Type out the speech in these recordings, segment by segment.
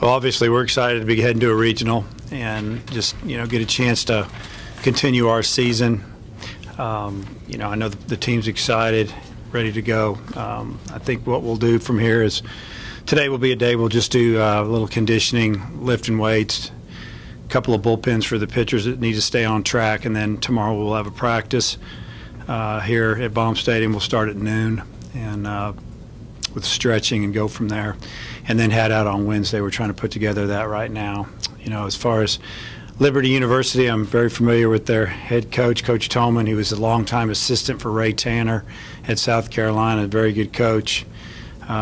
Well, obviously, we're excited to be heading to a regional and just, get a chance to continue our season. I know the team's excited, ready to go. I think what we'll do from here is today will be a day we'll just do a little conditioning, lifting weights, a couple of bullpens for the pitchers that need to stay on track, and then tomorrow we'll have a practice here at Baum Stadium. We'll start at noon and with stretching and go from there, and then head out on Wednesday. We're trying to put together that right now. As far as Liberty University, I'm very familiar with their head coach, Coach Tolman. He was a longtime assistant for Ray Tanner at South Carolina, a very good coach.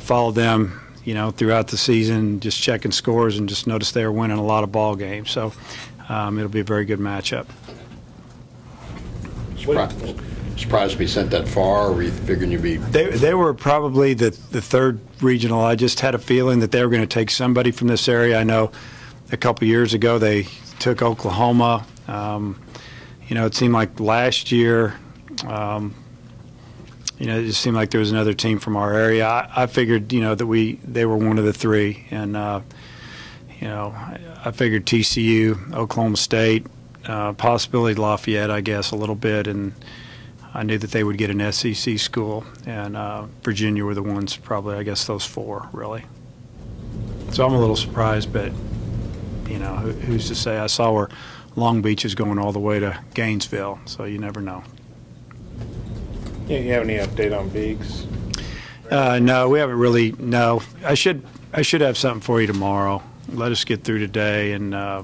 Followed them, throughout the season, just checking scores, and just noticed they were winning a lot of ball games. So it'll be a very good matchup. Surprised to be sent that far, or were you figuring you'd be? They were probably the third regional. I just had a feeling that they were going to take somebody from this area. I know a couple years ago they took Oklahoma. It seemed like last year, it just seemed like there was another team from our area. I figured, that they were one of the three, and I figured TCU, Oklahoma State, possibility Lafayette, I guess, a little bit, and I knew that they would get an SEC school, and Virginia were the ones, probably, I guess, those four, really. So I'm a little surprised, but, who's to say? I saw where Long Beach is going all the way to Gainesville, so you never know. Yeah, you have any update on Biggs? No, we haven't really. No, I should have something for you tomorrow. Let us get through today, and I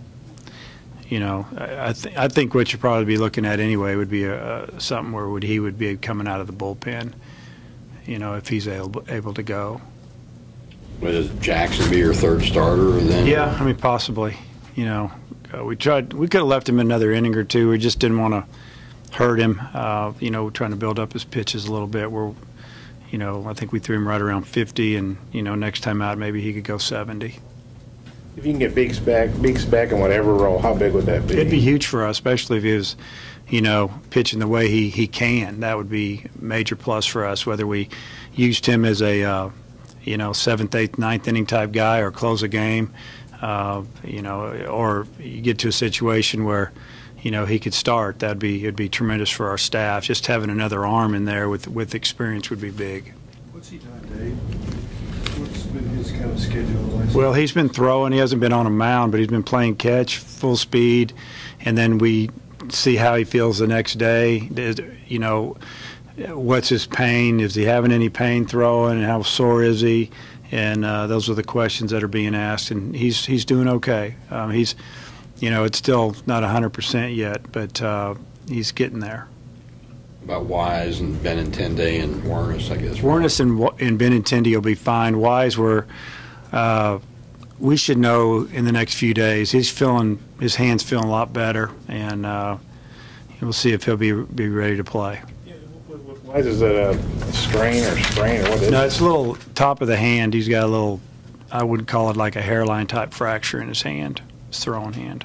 think what you'll probably be looking at anyway would be something where he would be coming out of the bullpen, if he's able to go. But does Jackson be your third starter then? Yeah, I mean, possibly. We could have left him another inning or two. We just didn't want to hurt him. Trying to build up his pitches a little bit. I think we threw him right around 50, and next time out maybe he could go 70. If you can get Biggs back in whatever role, how big would that be? It'd be huge for us, especially if he was, pitching the way he can. That would be a major plus for us, whether we used him as a, 7th, 8th, 9th inning type guy or close a game, or you get to a situation where, he could start. It'd be tremendous for our staff. Just having another arm in there with experience would be big. What's he done, Dave? What's been his kind of schedule? Well, he's been throwing. He hasn't been on a mound, but he's been playing catch, full speed, and then we see how he feels the next day. What's his pain? Is he having any pain throwing? And how sore is he? And those are the questions that are being asked, and he's doing okay. It's still not 100% yet, but he's getting there. About Wise and Benintendi and Warnes, I guess. Warnes and Benintendi will be fine. Wise, we should know in the next few days. His hand's feeling a lot better, and we'll see if he'll be ready to play. Wise, is it a strain or sprain, or what is it? No, it's a little top of the hand. He's got a little, I would call it like a hairline type fracture in his hand, his throwing hand.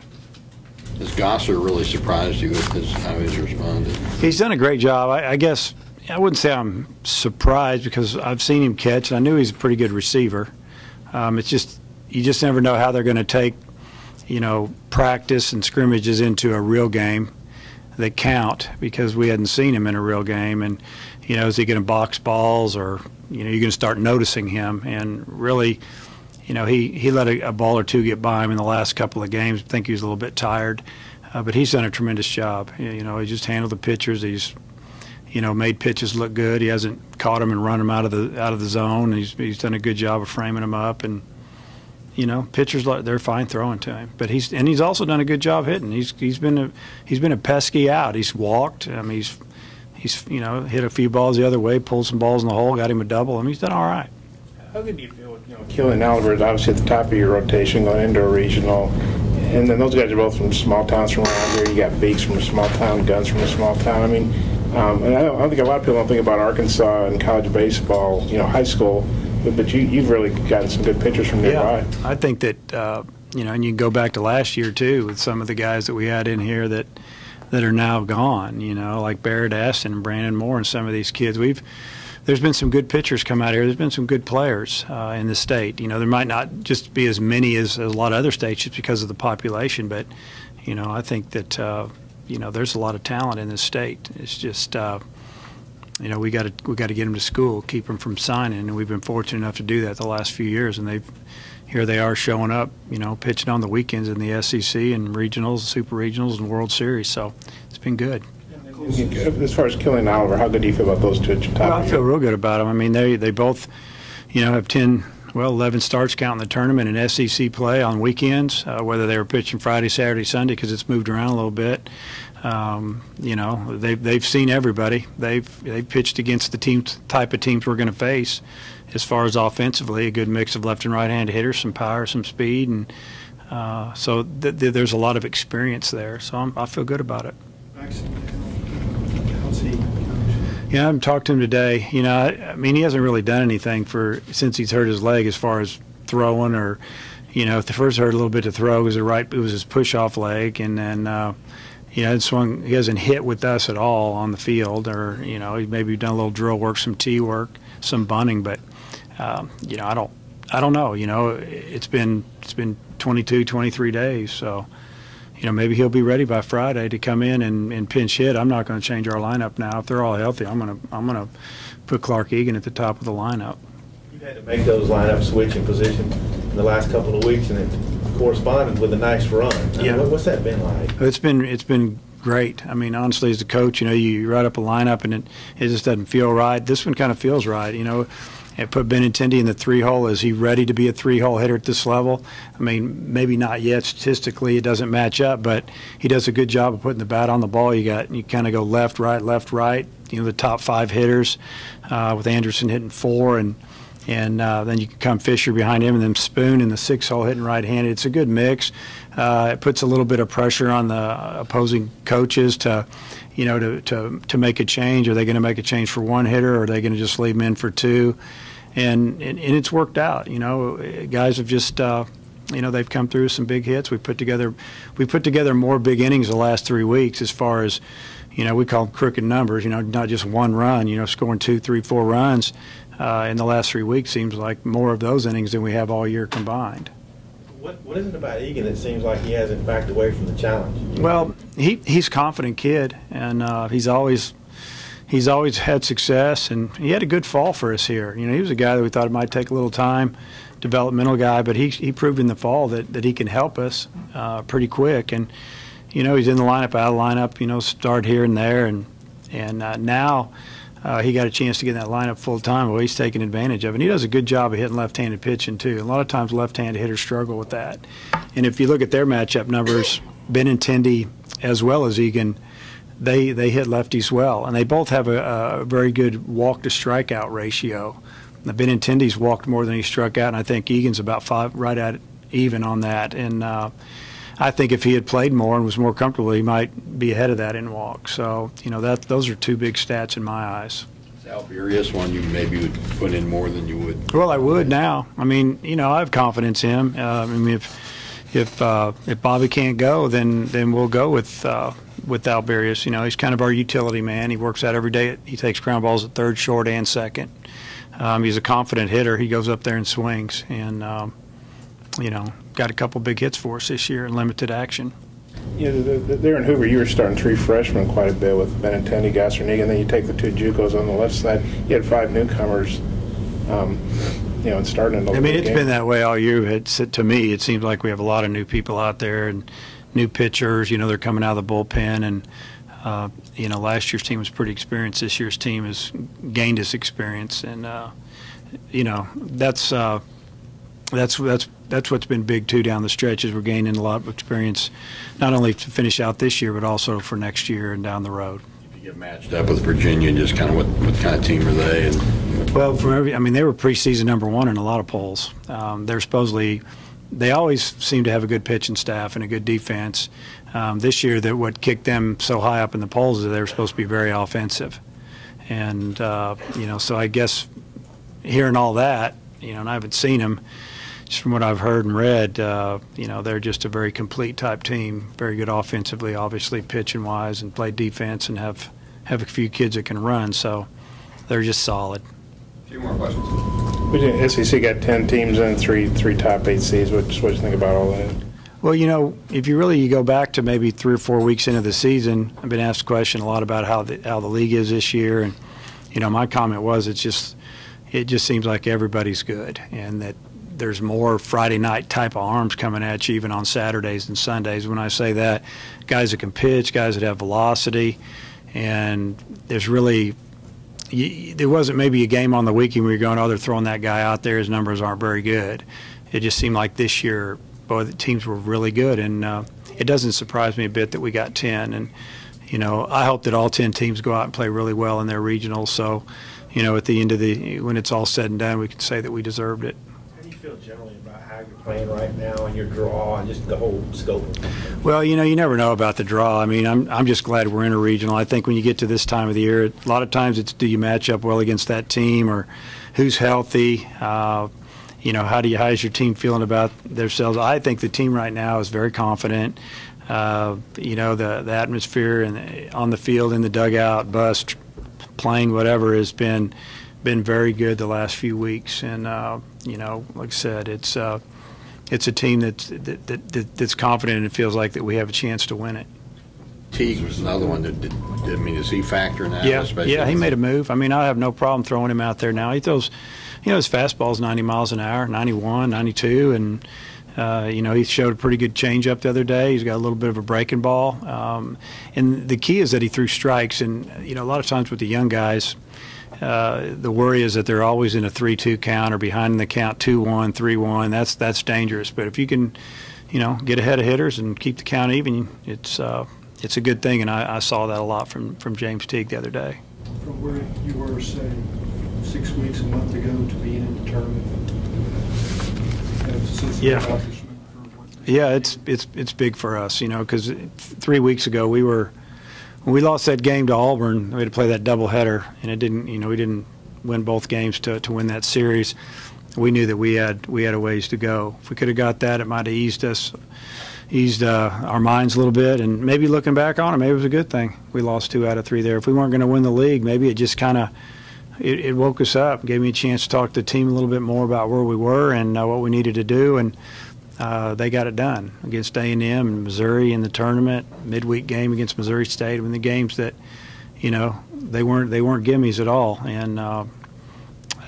Has Gosser really surprised you with how he's responded? He's done a great job. I guess I wouldn't say I'm surprised because I've seen him catch, and I knew he's a pretty good receiver. It's just you just never know how they're going to take, practice and scrimmages into a real game that count, because we hadn't seen him in a real game. And, is he going to box balls, or, you're going to start noticing him. And really, he let a ball or two get by him in the last couple of games. I think he was a little bit tired. But he's done a tremendous job. He just handled the pitchers. He's, made pitches look good. He hasn't caught them and run them out of the zone. He's done a good job of framing them up. And, pitchers, they're fine throwing to him. But he's also done a good job hitting. He's been a pesky out. He's walked. I mean, he's hit a few balls the other way, pulled some balls in the hole, got him a double. I mean, he's done all right. How good do you feel with Keelan and Oliver is obviously at the top of your rotation going into a regional, and then those guys are both from small towns from around here. You got Biggs from a small town, Guns from a small town. I mean, and I don't think a lot of people don't think about Arkansas and college baseball, high school. But you've really gotten some good pitchers from nearby. Yeah, I think that, and you can go back to last year, too, with some of the guys that we had in here that are now gone, like Barrett Aston and Brandon Moore and some of these kids. there's been some good pitchers come out here. There's been some good players in the state. You know, there might not just be as many as a lot of other states just because of the population, but, you know, I think that, you know, there's a lot of talent in this state. It's just, you know, we got to get them to school, keep them from signing, and we've been fortunate enough to do that the last few years, and here they are showing up, you know, pitching on the weekends in the SEC and regionals, super regionals, and World Series. So it's been good. As far as Killing Oliver, how good do you feel about those two at your top? Well, I feel real good about them. I mean, they both, you know, have 11 starts counting the tournament in SEC play on weekends, whether they were pitching Friday, Saturday, Sunday, because it's moved around a little bit. You know, they've seen everybody. They've pitched against the type of teams we're going to face. As far as offensively, a good mix of left and right-handed hitters, some power, some speed, and so there's a lot of experience there. So I feel good about it. How's he? Yeah, I haven't talked to him today. You know, I mean, he hasn't really done anything since he's hurt his leg as far as throwing, or, you know, if the first hurt a little bit to throw, it was his push-off leg, and then. You know, he hasn't hit with us at all on the field, or, you know, he maybe done a little drill work, some tee work, some bunting, but you know, I don't know. You know, it's been 22, 23 days, so, you know, maybe he'll be ready by Friday to come in and pinch hit. I'm not going to change our lineup now. If they're all healthy, I'm gonna put Clark Egan at the top of the lineup. You've had to make those lineup switching positions in the last couple of weeks, and it corresponded with a nice run. Yeah. What's that been like? It's been great. I mean, honestly, as a coach, you know, you write up a lineup and it just doesn't feel right. This one kind of feels right. You know, and put Benintendi in the 3-hole. Is he ready to be a 3-hole hitter at this level? I mean, maybe not yet. Statistically, it doesn't match up, but he does a good job of putting the bat on the ball. You kind of go left, right. You know, the top 5 hitters, with Anderson hitting 4, and then you can come Fisher behind him, and then Spoon in the 6-hole hitting right-handed. It's a good mix. It puts a little bit of pressure on the opposing coaches to, you know, to make a change. Are they going to make a change for one hitter, or are they going to just leave him in for 2? And it's worked out. You know, guys have just, you know, they've come through some big hits. We put together more big innings the last 3 weeks, as far as, you know, we call them crooked numbers. You know, not just one run. You know, scoring 2, 3, 4 runs in the last 3 weeks seems like more of those innings than we have all year combined. What is it about Egan that seems like he hasn't backed away from the challenge? Well, he's a confident kid, and he's always had success, and he had a good fall for us here. You know, he was a guy that we thought it might take a little time, developmental guy, but he proved in the fall that he can help us pretty quick. And, you know, he's in the lineup, out of the lineup, you know, start here and there, and now he got a chance to get in that lineup full time. Well, he's taking advantage of it. And he does a good job of hitting left-handed pitching too. A lot of times left-handed hitters struggle with that. And if you look at their matchup numbers, Benintendi as well as Egan, they hit lefties well, and they both have a very good walk-to-strikeout ratio. The Benintendi's walked more than he struck out, and I think Egan's about 5, right at even on that. And I think if he had played more and was more comfortable, he might be ahead of that in walks. So, you know, those are 2 big stats in my eyes. Is Alberius one you maybe would put in more than you would? Well, I would now. I mean, you know, I have confidence in him. I mean, if Bobby can't go, then we'll go with Alberius. You know, he's kind of our utility man. He works out every day. He takes ground balls at third, short, and second. He's a confident hitter. He goes up there and swings, and you know, got a couple big hits for us this year in limited action. Yeah, there in Hoover, you were starting 3 freshmen quite a bit with Benintendi, Gasser, and Egan. Then you take the 2 JUCOs on the left side. You had 5 newcomers, you know, and starting. I mean, it's been that way all year. To me, it seems like we have a lot of new people out there and new pitchers. You know, they're coming out of the bullpen, and you know, last year's team was pretty experienced. This year's team has gained its experience, and you know, that's what's been big too down the stretch, is we're gaining a lot of experience, not only to finish out this year, but also for next year and down the road. If you get matched up with Virginia, just kind of what kind of team are they? And well, I mean, they were preseason #1 in a lot of polls. They always seem to have a good pitching staff and a good defense. This year, what kicked them so high up in the polls is they were supposed to be very offensive, and you know, so I guess hearing all that, you know, and I haven't seen them. Just from what I've heard and read, you know, they're just a very complete type team, very good offensively, obviously pitching wise, and play defense, and have a few kids that can run, so they're just solid. Two more questions. SEC got 10 teams in, three top 8 seeds. What do you think about all that? Well, if you go back to maybe 3 or 4 weeks into the season, I've been asked a question a lot about how the league is this year, and my comment was it just seems like everybody's good, and that there's more Friday night type of arms coming at you even on Saturdays and Sundays. When I say that, guys that can pitch, guys that have velocity, and there's really there wasn't maybe a game on the weekend where you're going, oh, they're throwing that guy out there, his numbers aren't very good. It just seemed like this year, boy, the teams were really good, and it doesn't surprise me a bit that we got 10. And, I hope that all 10 teams go out and play really well in their regionals. So, at the end of when it's all said and done, we can say that we deserved it. How do you feel generally about how you're playing right now and your draw and just the whole scope of it? Well, you never know about the draw. I mean, I'm just glad we're in a regional. I think when you get to this time of the year, a lot of times it's do you match up well against that team, or who's healthy. How's your team feeling about themselves? I think the team right now is very confident. The atmosphere and on the field, in the dugout, bus, plane, whatever, has been very good the last few weeks. And like I said, it's a team that's confident, and it feels like that we have a chance to win it. Teague was another one that does he factor in that? Yeah, he made a move. I mean, I have no problem throwing him out there now. He throws, his fastball's 90 miles an hour, 91, 92, and he showed a pretty good changeup the other day. He's got a little bit of a breaking ball, and the key is that he threw strikes. And a lot of times with the young guys, the worry is that they're always in a 3-2 count or behind in the count 2-1, 3-1. That's dangerous. But if you can, get ahead of hitters and keep the count even, it's a good thing. And I saw that a lot from James Teague the other day. From where you were, say, 6 weeks, a month ago, to being in the tournament. Yeah, it's big for us, because 3 weeks ago when we lost that game to Auburn, we had to play that doubleheader, and it didn't, we didn't win both games to win that series. We knew that we had a ways to go. If we could have got that, it might have eased our minds a little bit, and maybe looking back on it, maybe it was a good thing. We lost 2 out of 3 there. If we weren't going to win the league, maybe it just kind of it woke us up, gave me a chance to talk to the team a little bit more about where we were and what we needed to do, and they got it done against A&M and Missouri in the tournament, midweek game against Missouri State. I mean, the games that, they weren't gimmies at all, and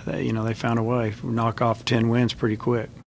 they found a way to knock off 10 wins pretty quick.